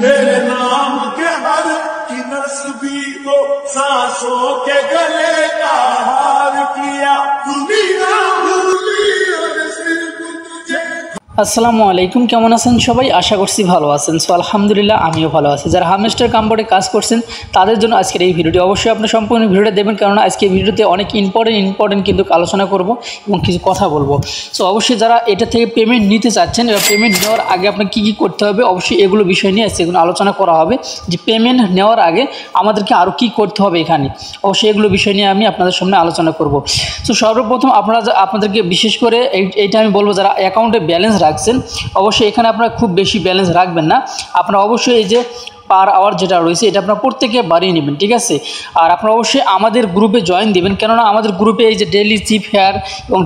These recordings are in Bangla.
तेरे नाम के हर की नस्बी को सांसों के गले का हार किया दुनिया भूली और सिर्फ तुझे। আসসালামু আলাইকুম, কেমন আছেন সবাই? আশা করছি ভালো আছেন। সো আলহামদুলিল্লাহ আমিও ভালো আছি। যারা হামস্টার কামবোর্ডে কাজ করছেন তাদের জন্য আজকের এই ভিডিওটি অবশ্যই আপনি সম্পূর্ণ ভিডিওটা দেবেন, কারণ আজকে ভিডিওতে অনেক ইম্পর্টেন্ট কিন্তু আলোচনা করব এবং কিছু কথা বলবো। সো অবশ্যই যারা এটা থেকে পেমেন্ট নিতে চাচ্ছেন, এবার পেমেন্ট নেওয়ার আগে আপনাকে কী করতে হবে, অবশ্যই এগুলো বিষয় নিয়ে আজকে এগুলো আলোচনা করা হবে যে পেমেন্ট নেওয়ার আগে আমাদেরকে আরও কী করতে হবে এখানে। অবশ্যই এগুলো বিষয় নিয়ে আমি আপনাদের সামনে আলোচনা করব। সো সর্বপ্রথম আপনাদেরকে বিশেষ করে এইটা আমি বলবো, যারা অ্যাকাউন্টে ব্যালেন্স রাখছেন অবশ্যই এখানে আপনারা খুব বেশি ব্যালেন্স রাখবেন না। আপনারা অবশ্যই এই যে পার আওয়ার যেটা রয়েছে এটা আপনারা প্রত্যেকে বাড়িয়ে নেবেন, ঠিক আছে। আর আপনারা অবশ্যই আমাদের গ্রুপে জয়েন দেবেন, কেননা আমাদের গ্রুপে এই যে ডেইলি চিপ হেয়ার এবং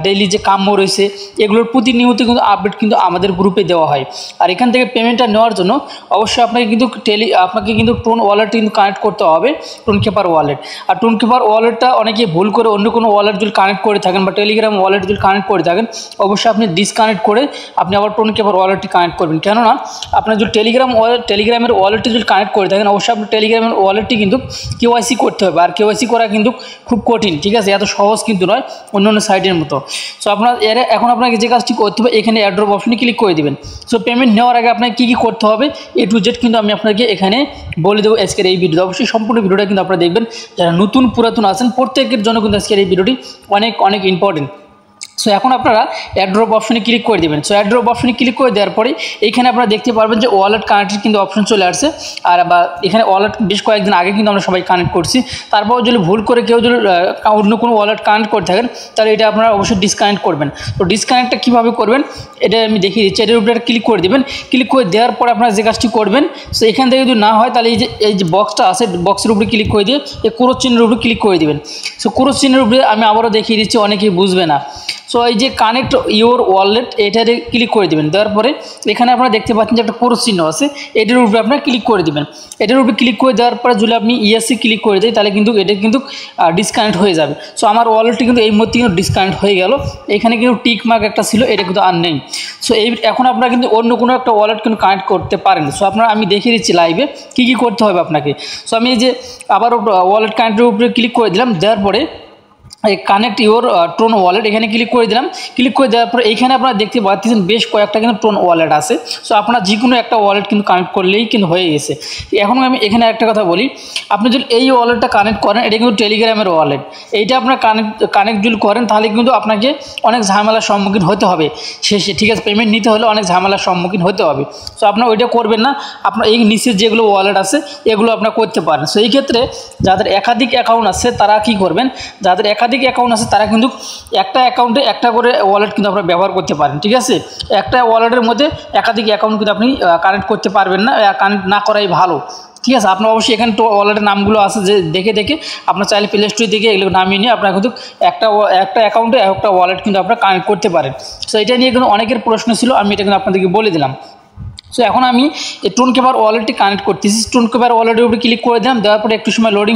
ডেইলি যে কাম্য রয়েছে এগুলোর প্রতিনিয়ত কিন্তু আপডেট কিন্তু আমাদের গ্রুপে দেওয়া হয়। আর এখান থেকে পেমেন্টটা নেওয়ার জন্য অবশ্যই আপনাকে কিন্তু টোন ওয়ালেট কিন্তু কানেক্ট করতে হবে, টোন কিপার ওয়ালেট। আর টোন কিপার ওয়ালেটটা অনেকে ভুল করে অন্য কোনো ওয়ালেট যদি কানেক্ট করে থাকেন বা টেলিগ্রাম ওয়ালেট যদি কানেক্ট করে থাকেন, অবশ্যই আপনি ডিসকানেক্ট করে আপনি আবার টোন কিপার ওয়ালেটটি কানেক্ট করবেন। কেননা আপনার যদি টেলিগ্রামের ওয়ালেটটি যদি কানেক্ট করে থাকেন, অবশ্যই আপনার টেলিগ্রামের ওয়ালেটটি কিন্তু কেওয়াইসি করতে হবে। আর কেওয়াইসি করা কিন্তু খুব কঠিন, ঠিক আছে, এত সহজ কিন্তু নয় অন্য সাইটের মতো। সো এখন আপনাকে যে কাজটি করতে হবে, এখানে অ্যাড্রপ অপশনে ক্লিক করে দেবেন। সো পেমেন্ট নেওয়ার আগে আপনাকে কী করতে হবে A to Z কিন্তু আমি আপনাকে এখানে বলে দেবো আজকের এই ভিডিওতে। অবশ্যই সম্পূর্ণ ভিডিওটা কিন্তু আপনারা দেখবেন। যারা নতুন পুরাতন আছেন প্রত্যেকের জন্য কিন্তু আজকের এই ভিডিওটি অনেক ইম্পর্টেন্ট। সো এখন আপনারা অ্যাড্রপ অপশনে ক্লিক করে দেবেন। সো অ্যাড্রপ অপশনে ক্লিক করে দেওয়ার পরে এইখানে আপনারা দেখতে পারবেন যে ওয়ালেট কানেক্টের কিন্তু অপশন চলে আসছে। আর বা এখানে ওয়ালেট বেশ কয়েকদিন আগে কিন্তু আমরা সবাই কানেক্ট করছি। তারপর যদি ভুল করে কেউ যদি অন্য কোনো ওয়ালেট কানেক্ট করে থাকেন, তাহলে এটা আপনারা অবশ্যই ডিসকানেক্ট করবেন। তো ডিসকানেক্টটা কীভাবে করবেন এটা আমি দেখিয়ে দিচ্ছি। এটার উপরে ক্লিক করে দেবেন। ক্লিক করে দেওয়ার পরে আপনারা যে কাজটি করবেন, সো এখান থেকে যদি না হয় তাহলে এই যে বক্সটা আছে, বক্সের উপরে ক্লিক করে দিয়ে এই ক্রস চিহ্নের উপরে ক্লিক করে দেবেন। সো ক্রস চিহ্নের উপরে আমি আবারও দেখিয়ে দিচ্ছি, অনেকেই বুঝবে না। সো এই যে কানেক্ট ইওর ওয়ালেট এটাতে ক্লিক করে দেবেন। দেওয়ার পরে এখানে আপনারা দেখতে পাচ্ছেন যে একটা ক্রস চিহ্ন আছে, এটার উপরে আপনারা ক্লিক করে দেবেন। এটার উপরে ক্লিক করে দেওয়ার পরে যদি আপনি ইএসসি ক্লিক করে দেয়, তাহলে কিন্তু এটা কিন্তু ডিসকানেক্ট হয়ে যাবে। সো আমার ওয়ালেটটি কিন্তু এই মুহূর্তে কিন্তু ডিসকানেক্ট হয়ে গেল। এখানে কিন্তু টিক মার্ক একটা ছিল, এটা কিন্তু আর নেই। সো এখন আপনারা কিন্তু অন্য কোনো একটা ওয়ালেট কিন্তু কানেক্ট করতে পারেন। সো আমি দেখিয়ে দিচ্ছি লাইভে কী করতে হবে আপনাকে। সো আমি এই যে আবার ওয়ালেট কানেক্টের উপরে ক্লিক করে দিলাম। দেওয়ার পরে এই কানেক্ট ইওর টোন ওয়ালেট এখানে ক্লিক করে দিলাম। ক্লিক করে দেওয়ার পরে এইখানে আপনারা দেখতে পাচ্ছেন বেশ কয়েকটা কিন্তু টোন ওয়ালেট আছে। সো আপনারা যে কোনো একটা ওয়ালেট কিন্তু কানেক্ট করলেই কিন্তু হয়ে গেছে। এখন আমি এখানে একটা কথা বলি, আপনি যদি এই ওয়ালেটটা কানেক্ট করেন, এটা কিন্তু টেলিগ্রামের ওয়ালেট। এইটা আপনার কানেক্ট যদি করেন তাহলে কিন্তু আপনাকে অনেক ঝামেলার সম্মুখীন হতে হবে শেষে, ঠিক আছে। পেমেন্ট নিতে হলে অনেক ঝামেলার সম্মুখীন হতে হবে। সো আপনার ওইটা করবেন না। আপনার এই নিচের যেগুলো ওয়ালেট আছে এগুলো আপনারা করতে পারেন। সো এই ক্ষেত্রে যাদের একাধিক অ্যাকাউন্ট আছে তারা কী করবেন, যাদের একাধিক অ্যাকাউন্ট আছে তারা কিন্তু একটা অ্যাকাউন্টে একটা করে ওয়ালেট কিন্তু আপনারা ব্যবহার করতে পারেন, ঠিক আছে। একটা ওয়ালেটের মধ্যে একাধিক অ্যাকাউন্ট কিন্তু আপনি কানেক্ট করতে পারবেন না, কানেক্ট না করাই ভালো, ঠিক আছে। আপনার অবশ্যই এখানে ওয়ালেটের নামগুলো আছে যে দেখে আপনার চাইলে প্লে স্টোর থেকে এগুলো নামিয়ে নিয়ে আপনারা কিন্তু একটা অ্যাকাউন্টে একটা ওয়ালেট কিন্তু আপনারা কানেক্ট করতে পারেন। সো এটা নিয়ে কিন্তু অনেকের প্রশ্ন ছিল, আমি এটা কিন্তু আপনাদেরকে বলে দিলাম। সো এখন আমি এই টোন কিপার ওয়ালেটটি কানেক্ট করতেছি। টোন কিপার ওয়ালেটের উপরে ক্লিক করে দিলাম। দেওয়ার পরে একটু সময় লোডিং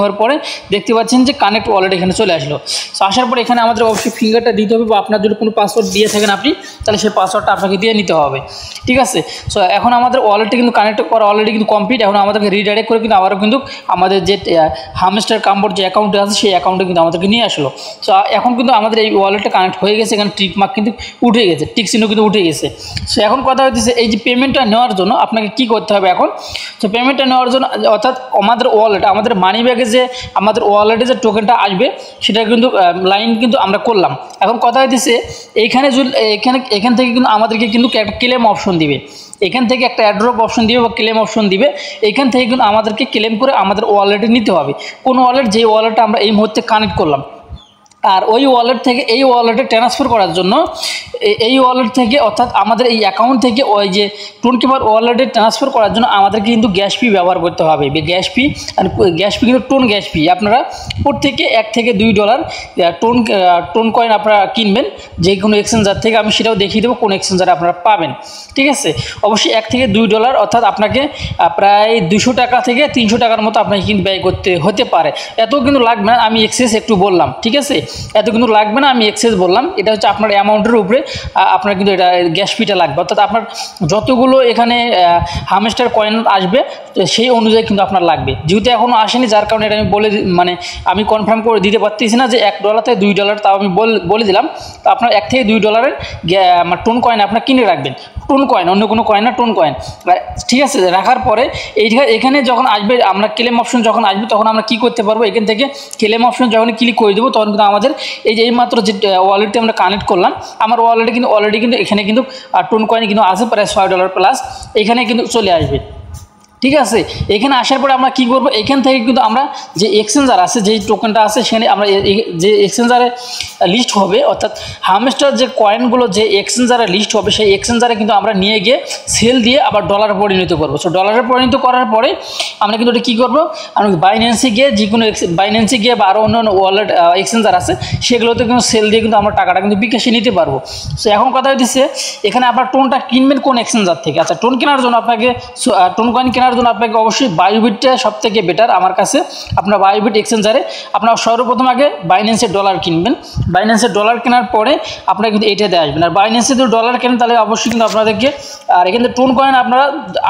হওয়ার পরে দেখতে পাচ্ছেন যে কানেক্ট ওয়ালেট এখানে চলে আসলো। সো আসার পরে এখানে আমাদের অবশ্যই ফিঙ্গারটা দিতে হবে, বা আপনার যদি কোনো পাসওয়ার্ড দিয়ে থাকেন আপনি, তাহলে সেই পাসওয়ার্ডটা আপনাকে দিয়ে নিতে হবে, ঠিক আছে। সো এখন আমাদের ওয়ালেটটি কিন্তু কানেক্ট করা অলরেডি কিন্তু কমপ্লিট। এখন আমাদেরকে রিডাইরেক্ট করে কিন্তু আবারও কিন্তু আমাদের যে হামস্টার কামবোর্ড যে অ্যাকাউন্টে আছে সেই অ্যাকাউন্টে কিন্তু আমাদেরকে নিয়ে আসলো। সো এখন কিন্তু আমাদের এই ওয়ালেটটা কানেক্ট হয়ে গেছে। এখানে টিক মার্ক কিন্তু উঠে গেছে, টিক চিহ্ন কিন্তু উঠে গেছে। সো এখন কথা হচ্ছে এই যে পেমেন্টটা নেওয়ার জন্য আপনাকে কি করতে হবে এখন। তো পেমেন্টটা নেওয়ার জন্য অর্থাৎ আমাদের মানি ব্যাগে যে আমাদের ওয়ালেটে যে টোকেনটা আসবে সেটা কিন্তু লাইন কিন্তু আমরা করলাম। এখন কথা হচ্ছে এখান থেকে কিন্তু আমাদেরকে কিন্তু একটা ক্লেম অপশন দিবে, এখান থেকে একটা অ্যাড্রপ অপশন দিবে বা ক্লেম অপশন দিবে। এখান থেকে কিন্তু আমাদেরকে ক্লেম করে আমাদের ওয়ালেটে নিতে হবে। কোন ওয়ালেট, যে ওয়ালেটটা আমরা এই মুহূর্তে কানেক্ট করলাম। আর ওই ওয়ালেট থেকে এই ওয়ালেটে ট্রান্সফার করার জন্য এই ওয়ালেট থেকে অর্থাৎ আমাদের এই অ্যাকাউন্ট থেকে ওই যে টোন কিপার ওয়ালেটে ট্রান্সফার করার জন্য আমাদেরকে কিন্তু গ্যাস ফি ব্যবহার করতে হবে। গ্যাস ফি কিন্তু টোন গ্যাস ফি আপনারা প্রত্যেকে $1 থেকে $2 টোন কয়েন আপনারা কিনবেন যে কোনো এক্সচেঞ্জার থেকে। আমি সেটাও দেখিয়ে দেবো কোন এক্সচেঞ্জারে আপনারা পাবেন, ঠিক আছে। অবশ্যই $1 থেকে $2 অর্থাৎ আপনাকে প্রায় 200 টাকা থেকে 300 টাকার মতো আপনাকে কিন্তু ব্যয় করতে হতে পারে। এত কিন্তু লাগবে না, আমি এক্সেস একটু বললাম, ঠিক আছে। এত কিন্তু লাগবে না, আমি এক্সেস বললাম। এটা হচ্ছে আপনার অ্যামাউন্টের উপরে আপনার কিন্তু এটা গ্যাস ফিটা লাগবে, অর্থাৎ আপনার যতগুলো এখানে হামস্টার কয়েন আসবে সেই অনুযায়ী কিন্তু আপনার লাগবে। যেহেতু এখনও আসেনি, যার কারণে এটা আমি আমি কনফার্ম করে দিতে পারতেছি না যে $1 থেকে $2, তাও আমি বলে দিলাম। তো আপনার $1 থেকে $2 টোন কয়েন আপনার কিনে রাখবেন, টোন কয়েন, অন্য কোনো কয়েন না, টোন কয়েন। ঠিক আছে, রাখার পরে এখানে যখন আসবে আমরা ক্লেম অপশন যখন আসবে তখন আমরা কি করতে পারবো, এখান থেকে ক্লেম অপশন যখন ক্লিক করে দেবো তখন কিন্তু আমাদের এই মাত্র যে ওয়ালেটটি আমরা কানেক্ট করলাম, আমার ওয়ালেটে কিন্তু অলরেডি কিন্তু এখানে কিন্তু টোন কয়েন কিন্তু আছে প্রায় $6 প্লাস, এখানে কিন্তু চলে আসবে। ঠিক আছে, এখানে আসার পরে আমরা কি করব, এখান থেকে কিন্তু আমরা যে এক্সচেঞ্জার আছে, যেই টোকেনটা আছে সেখানে আমরা যে এক্সচেঞ্জারে লিস্ট হবে, অর্থাৎ হামস্টার যে কয়েনগুলো যে এক্সচেঞ্জারে লিস্ট হবে সেই এক্সচেঞ্জারে কিন্তু আমরা নিয়ে গিয়ে সেল দিয়ে আবার ডলারে পরিণত করবো। সো ডলারে পরিণত করার পরে আমরা কিন্তু ওটা কী করবো, আমরা বাইন্যান্সে গিয়ে যে কোনো বাইন্যান্সে গিয়ে বা আরও অন্য ওয়ালেট এক্সচেঞ্জার আছে সেগুলোতে কিন্তু সেল দিয়ে কিন্তু আমরা টাকাটা কিন্তু বিকাশে নিতে পারবো। সো এখন কথা হচ্ছে এখানে আপনার টোনটা কিনবেন কোন এক্সচেঞ্জার থেকে। আচ্ছা, টোন কেনার জন্য আপনাকে টোন কয়েন কেনার জন্য আপনাকে অবশ্যই বায়োবিটটা সব থেকে বেটার আমার কাছে। আপনার বায়োবিট এক্সচেঞ্জারে আপনার সর্বপ্রথম আগে বাইন্যান্সের ডলার কিনবেন, বাইন্যান্সের ডলার কেনার পরে আপনারা কিন্তু এইটাতে আসবেন। আর বাইন্যান্সে যদি ডলার কেনেন তাহলে অবশ্যই কিন্তু আপনাদেরকে, আর এখানে টোন কয়েন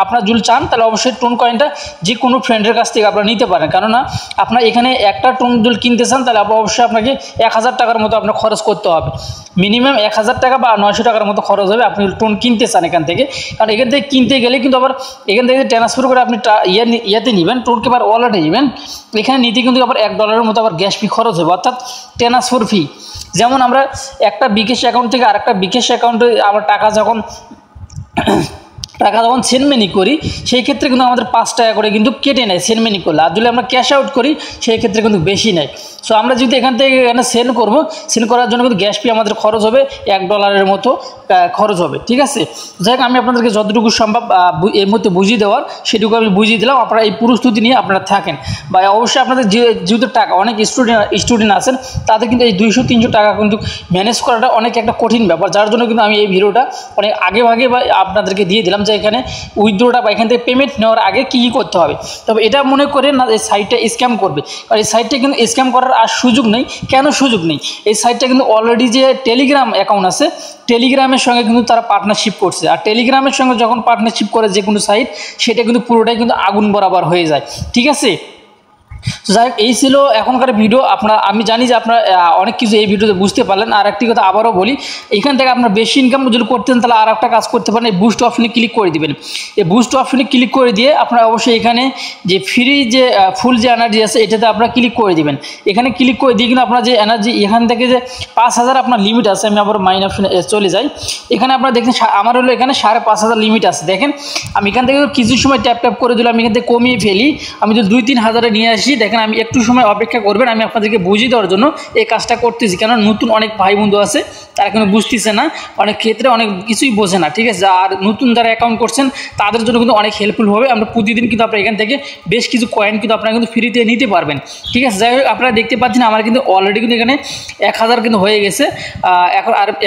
আপনারা যদি চান তাহলে অবশ্যই টোন কয়েনটা যে কোনো ফ্রেন্ডের কাছ থেকে আপনারা নিতে পারেন, কেননা আপনার এখানে একটা টোন যদি কিনতে চান তাহলে অবশ্যই আপনাকে 1000 টাকার মতো আপনার খরচ করতে হবে, মিনিমাম 1000 টাকা বা 900 টাকার মতো খরচ হবে আপনি টোন কিনতে চান এখান থেকে। কারণ এখান থেকে কিনতে গেলে কিন্তু আবার এখান থেকে ট্রান্সফার করে আপনি ইয়েতে নেবেন, টোনকে আবার ওয়ালেটে নেবেন, এখানে নিতে কিন্তু আবার $1 মতো আবার গ্যাস ফি খরচ হবে, অর্থাৎ ট্রান্সফার ফি। যেমন আমরা একটা বিকাশ অ্যাকাউন্ট থেকে আরেকটা বিকাশ অ্যাকাউন্টে আবার টাকা যখন সেন্ড মানি করি সেই ক্ষেত্রে কিন্তু আমাদের 5 টাকা করে কিন্তু কেটে নেয় সেন্ড মানি করলে, আর যদি আমরা ক্যাশ আউট করি সেই ক্ষেত্রে কিন্তু বেশি নেয়। সো আমরা যদি এখান থেকে এখানে সেন্ড করবো, সেন্ড করার জন্য কিন্তু গ্যাস ফি আমাদের খরচ হবে $1 মতো খরচ হবে। ঠিক আছে, যাই হোক আমি আপনাদেরকে যতটুকু সম্ভব এর মধ্যে বুঝিয়ে দেওয়ার সেটুকু আমি বুঝিয়ে দিলাম। আপনারা এই প্রস্তুতি নিয়ে আপনারা থাকেন, বা অবশ্যই আপনাদের যেহেতু টাকা অনেক স্টুডেন্ট আছেন তাদের কিন্তু এই 200-300 টাকা কিন্তু ম্যানেজ করাটা অনেক একটা কঠিন ব্যাপার, যার জন্য কিন্তু আমি এই ভিডিওটা অনেক আগে বা আপনাদেরকে দিয়ে দিলাম যে এখানে উইথড্রোটা বা এখান থেকে পেমেন্ট নেওয়ার আগে কী করতে হবে। তবে এটা মনে করে না এই সাইটটা স্ক্যাম করবে, আর এই সাইটটা কিন্তু স্ক্যাম করার আর সুযোগ নেই। কেন সুযোগ নেই? এই সাইটটা কিন্তু অলরেডি যে টেলিগ্রাম অ্যাকাউন্ট আছে টেলিগ্রামের সঙ্গে কিন্তু তারা পার্টনারশিপ করছে, আর টেলিগ্রামের সঙ্গে যখন পার্টনারশিপ করে যে কোনো সাইট সেটা কিন্তু পুরোটাই কিন্তু আগুন বরাবর হয়ে যায়। ঠিক আছে, যাই হোক এই ছিল এখনকার ভিডিও। আমি জানি যে আপনারা অনেক কিছু এই ভিডিওতে বুঝতে পারলেন। আর একটি কথা আবারও বলি, এখান থেকে আপনার বেশি ইনকাম যদি করতেন তাহলে আর একটা কাজ করতে পারেন, এই বুস্ট অপশনে ক্লিক করে দিবেন। এই বুস্ট অপশনে ক্লিক করে দিয়ে আপনারা অবশ্যই এখানে যে ফ্রি যে ফুল যে এনার্জি আছে এটাতে আপনারা ক্লিক করে দিবেন। এখানে ক্লিক করে দিয়ে কিন্তু আপনার যে এনার্জি এখান থেকে যে 5000 আপনার লিমিট আছে, আমি আবার মাইন অপশনে চলে যাই। এখানে আপনারা দেখেন আমার হলো এখানে 5500 লিমিট আছে। দেখেন আমি এখান থেকে কিছু সময় ট্যাপ করে দিলাম, আমি এখান থেকে কমিয়ে ফেলি, আমি যদি 2-3 হাজারে নিয়ে আসি। দেখেন আমি একটু সময় অপেক্ষা করবেন, আমি আপনাদেরকে বুঝিয়ে দেওয়ার জন্য এই কাজটা করতেছি, কেন নতুন অনেক ভাই বন্ধু আছে তারা কিন্তু বুঝতেছে না, অনেক ক্ষেত্রে অনেক কিছুই বোঝে না। ঠিক আছে, আর নতুন যারা অ্যাকাউন্ট করছেন তাদের জন্য কিন্তু অনেক হেল্পফুল হবে। আমরা প্রতিদিন কিন্তু আপনারা এখান থেকে বেশ কিছু কয়েন কিন্তু আপনারা কিন্তু ফ্রিতে নিতে পারবেন। ঠিক আছে, যাই হোক আপনারা দেখতে পাচ্ছেন আমার কিন্তু অলরেডি কিন্তু এখানে 1000 কিন্তু হয়ে গেছে,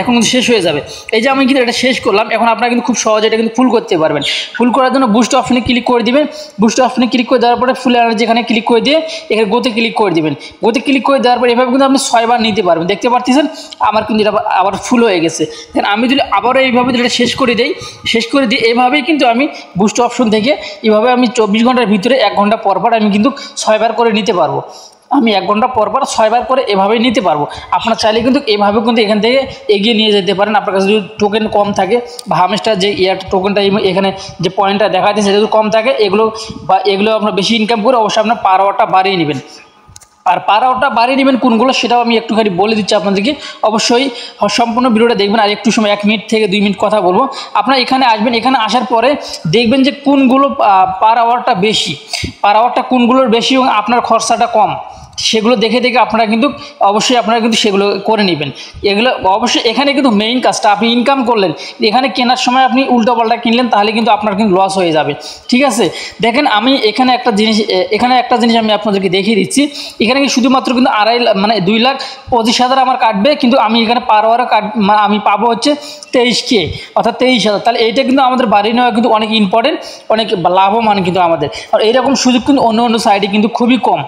এখন কিন্তু শেষ হয়ে যাবে। এই যে আমি কিন্তু এটা শেষ করলাম, এখন আপনারা কিন্তু খুব সহজে এটা কিন্তু ফুল করতে পারবেন। ফুল করার জন্য বুস্ট অপশনে ক্লিক করে দিবেন। বুস্ট অপশনে ক্লিক করে দেওয়ার পরে ফুল এনার্জি এখানে ক্লিক করে দিয়ে এখানে গোতে ক্লিক করে দিবেন। গোতে ক্লিক করে দেওয়ার পর এভাবে কিন্তু আপনি 6 বার নিতে পারবেন। দেখতে পাচ্ছেন আমার কিন্তু এটা আবার ফুল হয়ে গেছে। দেখেন আমি যদি আবারও এইভাবে এটা শেষ করে দিই এইভাবেই কিন্তু আমি বুস্ট অপশন থেকে এইভাবে আমি 24 ঘন্টার ভিতরে 1 ঘন্টা পর আমি কিন্তু 6 বার করে নিতে পারবো। আমি 1 ঘন্টা পর 6 বার করে এভাবেই নিতে পারবো। আপনার চাইলে কিন্তু এভাবে কিন্তু এখান থেকে এগিয়ে নিয়ে যেতে পারেন। আপনার কাছে যদি টোকেন কম থাকে বা হামেস্টার যে টোকেনটা এখানে যে পয়েন্টটা দেখা যাচ্ছে সেটা যদি কম থাকে এগুলো আপনার বেশি ইনকাম করে অবশ্যই আপনার পার আওয়ারটা বাড়িয়ে নেবেন। আর পার আওয়ারটা বাড়িয়ে নেবেন কোনগুলো সেটাও আমি একটুখানি বলে দিচ্ছি আপনাদেরকে, অবশ্যই সম্পূর্ণ ভিডিওটা দেখবেন। আর একটু সময় 1 মিনিট থেকে 2 মিনিট কথা বলবো। আপনারা এখানে আসবেন, এখানে আসার পরে দেখবেন যে কোনগুলো পার আওয়ারটা বেশি, কোনগুলোর বেশি এবং আপনার খরচাটা কম, সেগুলো দেখে আপনারা কিন্তু অবশ্যই সেগুলো করে নেবেন। এগুলো অবশ্যই এখানে কিন্তু মেইন কাজটা আপনি ইনকাম করলেন, এখানে কেনার সময় আপনি উল্টোপাল্টা কিনলেন তাহলে কিন্তু আপনার কিন্তু লস হয়ে যাবে। ঠিক আছে, দেখেন আমি এখানে একটা জিনিস আমি আপনাদেরকে দেখিয়ে দিচ্ছি। এখানে কি শুধুমাত্র কিন্তু 2,25,000 আমার কাটবে, কিন্তু আমি এখানে পার আওয়ারে আমি পাবো হচ্ছে 23K অর্থাৎ 23,000। তাহলে এইটা কিন্তু আমাদের বাড়ি নেওয়া কিন্তু অনেক ইম্পর্টেন্ট, অনেক লাভবান কিন্তু আমাদের। আর এইরকম সুযোগ কিন্তু অন্য সাইডে কিন্তু খুবই কম।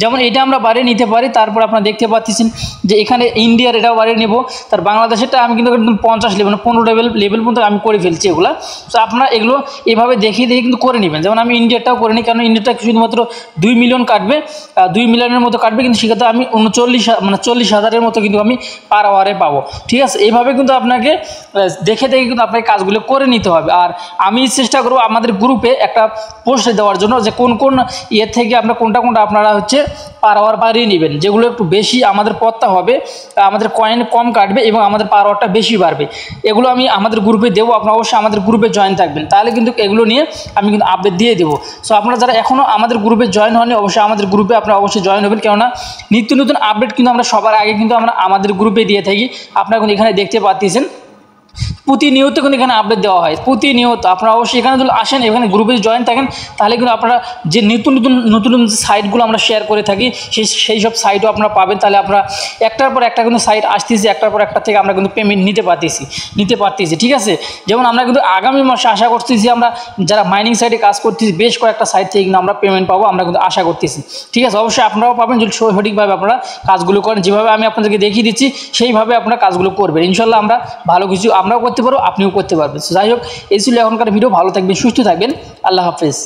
যেমন এটা আমরা আমরা বাড়িয়ে নিতে পারি। তারপর আপনারা দেখতে পাচ্ছেন যে এখানে ইন্ডিয়ার এটাও বাড়িয়ে নেব, তার বাংলাদেশেরটা আমি কিন্তু একদম 50 লেভেল 15 লেভেল পর্যন্ত আমি করে ফেলছি এগুলো। তো আপনারা এগুলো এভাবে দেখিয়ে কিন্তু করে নেবেন। যেমন আমি ইন্ডিয়ারটাও করে নিই, কারণ ইন্ডিয়াটা শুধুমাত্র 2 মিলিয়ন কাটবে, 2 মিলিয়নের মতো কাটবে, কিন্তু সেক্ষেত্রে আমি 40,000-এর মতো কিন্তু আমি পার আওয়ারে পাবো। ঠিক আছে, এইভাবে কিন্তু আপনাকে দেখে কিন্তু আপনাকে কাজগুলো করে নিতে হবে। আর আমি চেষ্টা করবো আমাদের গ্রুপে একটা পোস্ট দেওয়ার জন্য যে কোন কোন ইয়ে থেকে আপনার কোনটা আপনারা হচ্ছে পার আওয়ার বাড়িয়ে নেবেন, যেগুলো একটু বেশি আমাদের পড়তা হবে, আমাদের কয়েন কম কাটবে এবং আমাদের পার আওয়ারটা বেশি বাড়বে। এগুলো আমি আমাদের গ্রুপে দেবো, আপনারা অবশ্যই আমাদের গ্রুপে জয়েন থাকবেন, তাহলে কিন্তু এগুলো নিয়ে আমি কিন্তু আপডেট দিয়ে দেবো। সো আপনারা যারা এখনও আমাদের গ্রুপে জয়েন হননি, অবশ্যই আমাদের গ্রুপে আপনারা অবশ্যই জয়েন হবেন, কেননা নিত্য নতুন আপডেট কিন্তু আমরা সবার আগে কিন্তু আমরা আমাদের গ্রুপে দিয়ে থাকি। আপনারা কিন্তু এখানে দেখতে পাচ্ছেন প্রতিনিয়ত কিন্তু এখানে আপডেট দেওয়া হয়, প্রতিনিয়ত। আপনারা অবশ্যই এখানে যদি আসেন, এখানে গ্রুপে জয়েন থাকেন, তাহলে কিন্তু আপনারা যে নতুন সাইটগুলো আমরা শেয়ার করে থাকি সেই সব সাইটও আপনারা পাবেন। তাহলে আপনারা একটার পর একটা কিন্তু সাইট আসতেছি, একটার পর একটা থেকে আমরা কিন্তু পেমেন্ট নিতে পারতেছি। ঠিক আছে, যেমন আমরা কিন্তু আগামী মাসে আশা করতেছি আমরা যারা মাইনিং সাইটে কাজ করতেছি বেশ কয়েকটা সাইট থেকে কিন্তু আমরা পেমেন্ট পাবো, আমরা কিন্তু আশা করতেছি। ঠিক আছে, অবশ্যই আপনারাও পাবেন যদি সঠিকভাবে আপনারা কাজগুলো করেন, যেভাবে আমি আপনাদেরকে দেখিয়ে দিচ্ছি সেইভাবে আপনারা কাজগুলো করবেন। ইনশাল্লাহ আমরা ভালো কিছু আমরাও করতে পারবো, আপনিও করতে পারবেন। যাই হোক, এই ছিল এখনকার ভিডিও। ভালো থাকবেন, সুস্থ থাকবেন, আল্লাহ হাফেজ।